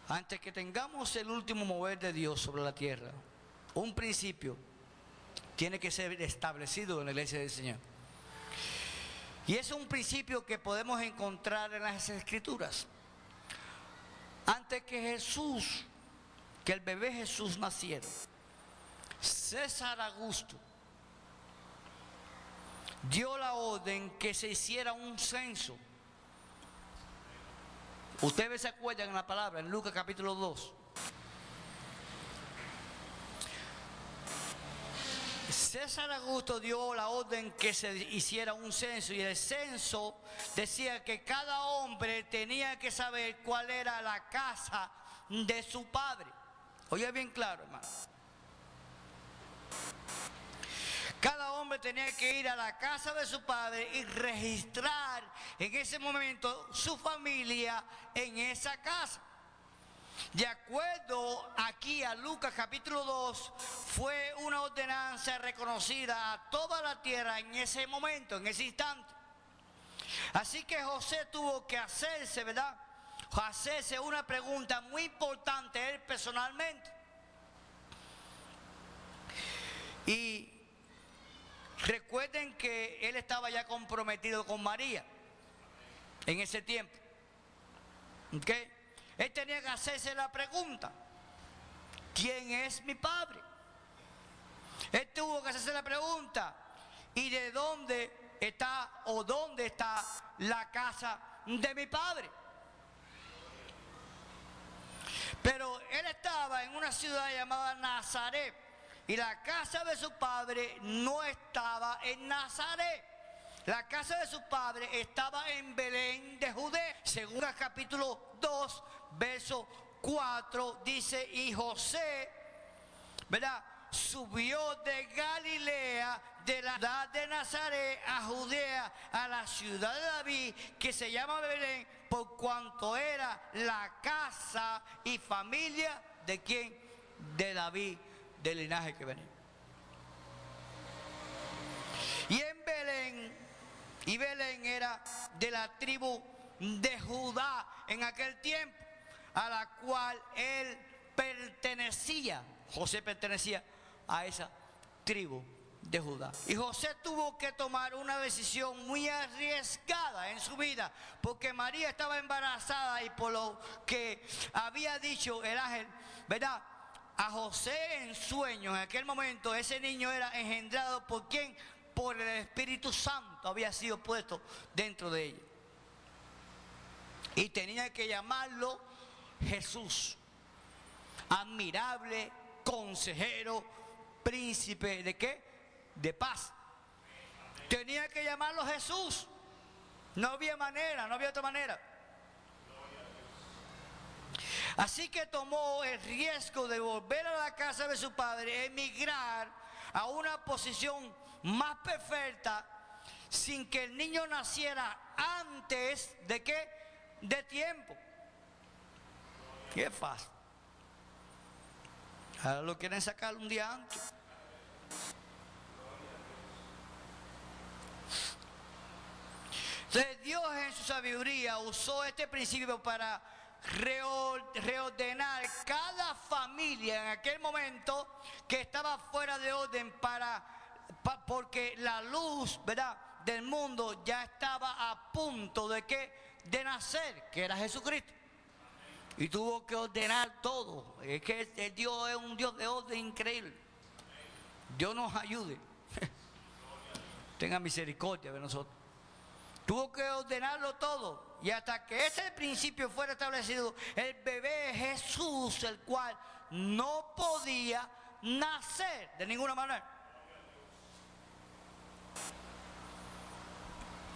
Antes que tengamos el último mover de Dios sobre la tierra, un principio tiene que ser establecido en la iglesia del Señor. Y es un principio que podemos encontrar en las Escrituras. Antes que el bebé Jesús naciera, César Augusto dio la orden que se hiciera un censo. Ustedes se acuerdan en la palabra, en Lucas capítulo 2. César Augusto dio la orden que se hiciera un censo, y el censo decía que cada hombre tenía que saber cuál era la casa de su padre. Oye bien claro, hermano. Cada hombre tenía que ir a la casa de su padre y registrar en ese momento su familia en esa casa. De acuerdo aquí a Lucas capítulo 2, fue una ordenanza reconocida a toda la tierra en ese momento, en ese instante. Así que José tuvo que hacerse, ¿verdad? Hacerse una pregunta muy importante él personalmente. Y recuerden que él estaba ya comprometido con María en ese tiempo. ¿Ok? Él tenía que hacerse la pregunta: ¿quién es mi padre? Él tuvo que hacerse la pregunta: ¿y de dónde está o dónde está la casa de mi padre? Pero él estaba en una ciudad llamada Nazaret, y la casa de su padre no estaba en Nazaret. La casa de su padre estaba en Belén de Judea. Según el capítulo 2, verso 4, dice: y José, ¿verdad?, subió de Galilea, de la ciudad de Nazaret, a Judea, a la ciudad de David, que se llama Belén, por cuanto era la casa y familia de ¿quién? De David, del linaje que venía. Y en Belén era de la tribu de Judá en aquel tiempo, a la cual él pertenecía. José pertenecía a esa tribu de Judá. Y José tuvo que tomar una decisión muy arriesgada en su vida, porque María estaba embarazada, y por lo que había dicho el ángel, ¿verdad?, a José en sueño, en aquel momento ese niño era engendrado por ¿quién? Por el Espíritu Santo, había sido puesto dentro de ella. Y tenía que llamarlo Jesús, admirable, consejero, príncipe ¿de qué? De paz. Tenía que llamarlo Jesús. No había manera, no había otra manera. Así que tomó el riesgo de volver a la casa de su padre, emigrar a una posición más perfecta, sin que el niño naciera antes de ¿qué? De tiempo. Qué fácil. Ahora lo quieren sacar un día antes. Entonces Dios en su sabiduría usó este principio para reordenar cada familia en aquel momento que estaba fuera de orden, porque la luz, ¿verdad?, del mundo ya estaba a punto de ¿qué? De nacer, que era Jesucristo. Y tuvo que ordenar todo. Es que el Dios es un Dios de orden increíble. Dios nos ayude. Tenga misericordia de nosotros. Tuvo que ordenarlo todo. Y hasta que ese principio fuera establecido, el bebé Jesús, el cual no podía nacer de ninguna manera.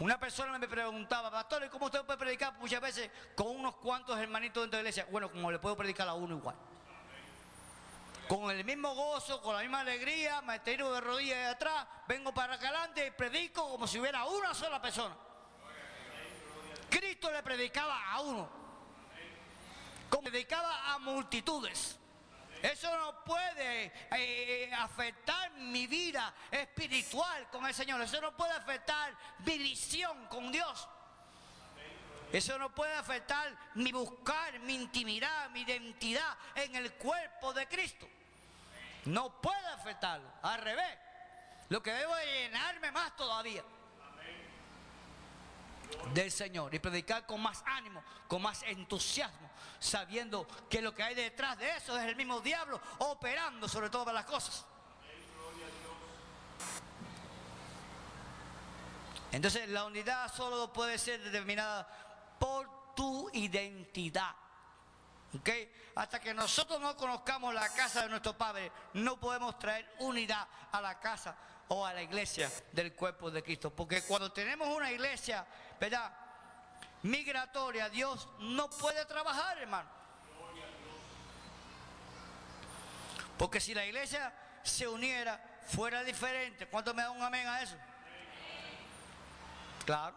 Una persona me preguntaba: pastor, ¿y cómo usted puede predicar muchas veces con unos cuantos hermanitos dentro de la iglesia? Bueno, como le puedo predicar a uno igual. Con el mismo gozo, con la misma alegría, me tiro de rodillas de atrás, vengo para acá adelante y predico como si hubiera una sola persona. Cristo le predicaba a uno, como predicaba a multitudes. Eso no puede afectar mi vida espiritual con el Señor. Eso no puede afectar mi visión con Dios. Eso no puede afectar mi buscar, mi intimidad, mi identidad en el cuerpo de Cristo. No puede afectarlo, al revés. Lo que debo es llenarme más todavía del Señor y predicar con más ánimo, con más entusiasmo, sabiendo que lo que hay detrás de eso es el mismo diablo operando sobre todas las cosas. Entonces la unidad solo puede ser determinada por tu identidad. ¿Ok? Hasta que nosotros no conozcamos la casa de nuestro Padre, no podemos traer unidad a la casa o a la iglesia del cuerpo de Cristo. Porque cuando tenemos una iglesia, ¿verdad?, migratoria, Dios no puede trabajar, hermano. Porque si la iglesia se uniera, fuera diferente. ¿Cuánto me da un amén a eso? Claro.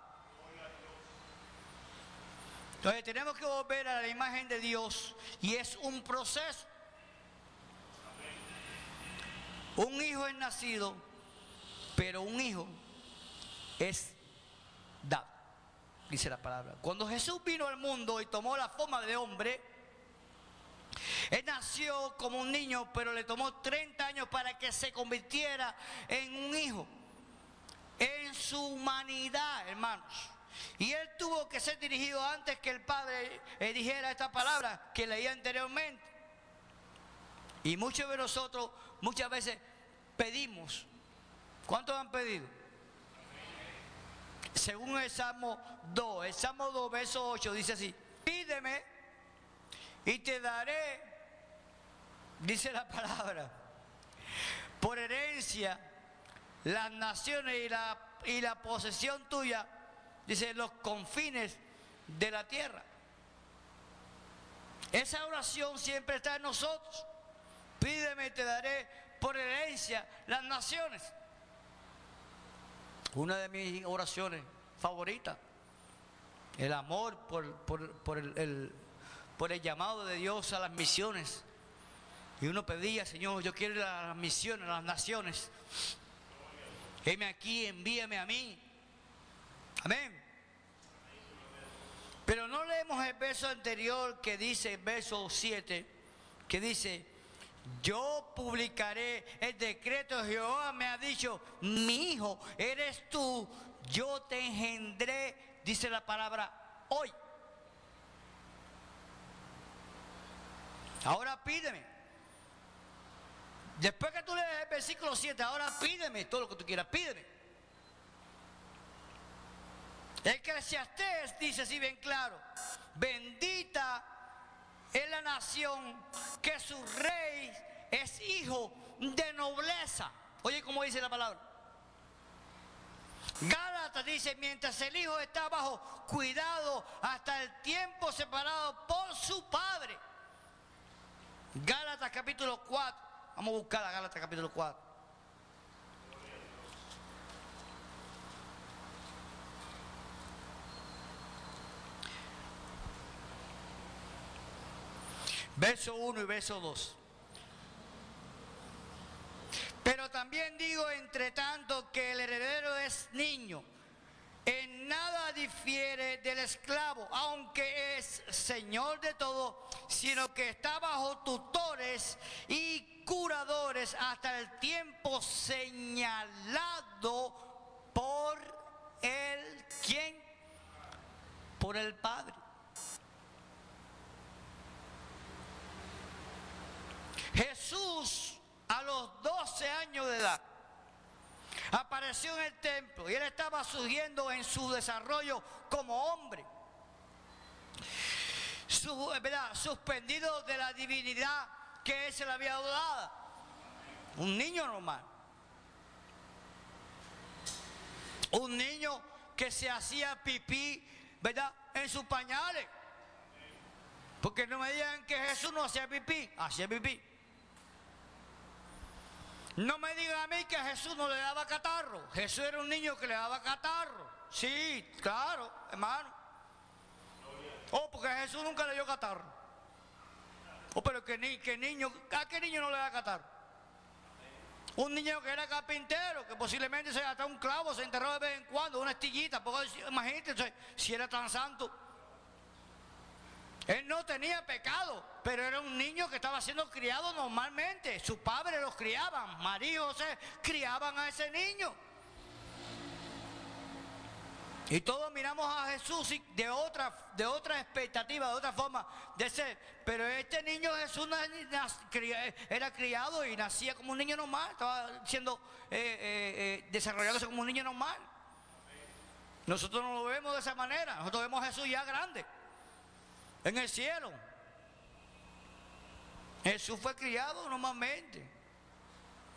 Entonces tenemos que volver a la imagen de Dios y es un proceso. Un hijo es nacido, pero un hijo es dado, dice la palabra. Cuando Jesús vino al mundo y tomó la forma de hombre, Él nació como un niño, pero le tomó 30 años para que se convirtiera en un hijo, en su humanidad, hermanos. Y Él tuvo que ser dirigido antes que el Padre dijera esta palabra que leía anteriormente. Y muchos de nosotros muchas veces pedimos. ¿Cuántos han pedido? Según el Salmo 2, verso 8, dice así: pídeme y te daré, dice la palabra, por herencia las naciones y la posesión tuya, dice, los confines de la tierra. Esa oración siempre está en nosotros. Pídeme y te daré por herencia las naciones. Una de mis oraciones favoritas. El amor por el llamado de Dios a las misiones. Y uno pedía: Señor, yo quiero ir a las misiones, a las naciones. Heme aquí, envíame a mí. Amén. Pero no leemos el verso anterior que dice, verso 7, que dice: yo publicaré el decreto de Jehová, me ha dicho, mi hijo eres tú, yo te engendré, dice la palabra, hoy. Ahora pídeme. Después que tú lees el versículo 7, ahora pídeme todo lo que tú quieras, pídeme. Eclesiastés dice así bien claro: bendita es la nación que su rey es hijo de nobleza. Oye cómo dice la palabra. Gálatas dice: mientras el hijo está bajo cuidado hasta el tiempo separado por su padre. Gálatas capítulo 4. Vamos a buscar a Gálatas capítulo 4. Verso 1 y verso 2. Pero también digo, entre tanto, que el heredero es niño, en nada difiere del esclavo, aunque es señor de todo, sino que está bajo tutores y curadores hasta el tiempo señalado por el ¿quién? Por el Padre. Jesús, a los 12 años de edad, apareció en el templo y él estaba surgiendo en su desarrollo como hombre, suspendido de la divinidad que él se le había dado. Un niño normal, un niño que se hacía pipí, ¿verdad?, en sus pañales. Porque no me digan que Jesús no hacía pipí, hacía pipí. No me digan a mí que a Jesús no le daba catarro. Jesús era un niño que le daba catarro. Sí, claro, hermano. Oh, porque a Jesús nunca le dio catarro. Oh, pero ¿qué niño? ¿A qué niño no le da catarro? Un niño que era carpintero, que posiblemente se gastaba un clavo, se enterró de vez en cuando, una estillita. Porque imagínate, si era tan santo. Él no tenía pecado, pero era un niño que estaba siendo criado normalmente. Sus padres los criaban, María y José criaban a ese niño. Y todos miramos a Jesús de otra expectativa, de otra forma de ser. Pero este niño Jesús era criado y nacía como un niño normal, estaba siendo desarrollándose como un niño normal. Nosotros no lo vemos de esa manera, nosotros vemos a Jesús ya grande, en el cielo. Jesús fue criado normalmente.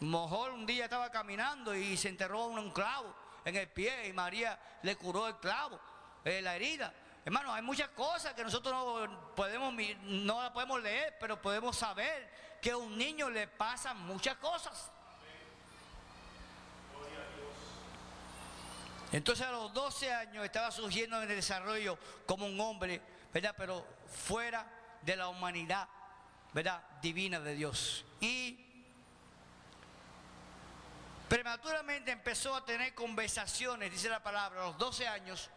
A lo mejor un día estaba caminando y se enterró un clavo en el pie y María le curó el clavo, la herida. Hermano, hay muchas cosas que nosotros no las podemos leer, pero podemos saber que a un niño le pasan muchas cosas. Entonces a los 12 años estaba surgiendo en el desarrollo como un hombre, ¿verdad? Pero fuera de la humanidad, ¿verdad? Divina de Dios. Y prematuramente empezó a tener conversaciones, dice la palabra, a los 12 años,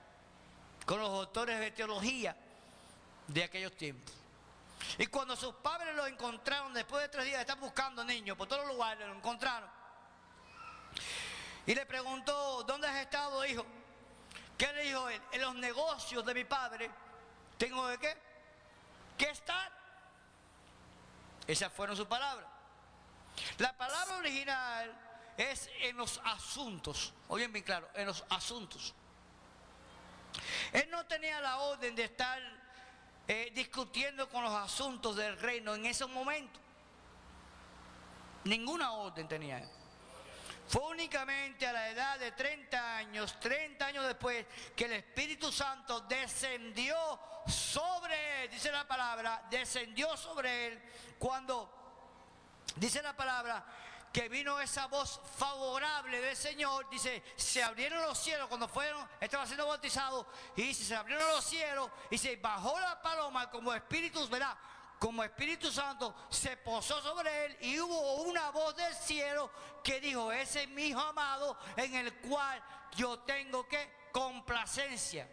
con los doctores de teología de aquellos tiempos. Y cuando sus padres lo encontraron, después de 3 días de estar buscando niños por todos los lugares, lo encontraron. Y le preguntó, ¿dónde has estado, hijo? ¿Qué le dijo él? En los negocios de mi padre, ¿tengo de qué? ¿Qué estar? Esas fueron sus palabras. La palabra original es en los asuntos. Oigan bien claro, en los asuntos. Él no tenía la orden de estar discutiendo con los asuntos del reino en esos momentos. Ninguna orden tenía él. Fue únicamente a la edad de 30 años después, que el Espíritu Santo descendió sobre él. Dice la palabra, descendió sobre él, cuando dice la palabra que vino esa voz favorable del Señor. Dice, se abrieron los cielos cuando estaba siendo bautizado, y dice, se abrieron los cielos y se bajó la paloma como espíritus, ¿verdad? Como Espíritu Santo se posó sobre él, y hubo una voz del cielo que dijo, ese es mi hijo amado en el cual yo tengo que complacencia.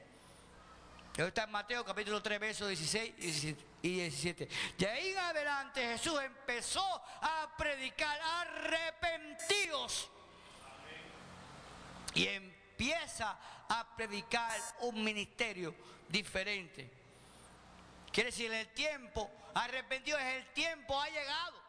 Esto está en Mateo capítulo 3 versos 16 y 17. De ahí en adelante Jesús empezó a predicar, arrepentidos. Y empieza a predicar un ministerio diferente. Quiere decir, el tiempo arrepentido es el tiempo ha llegado.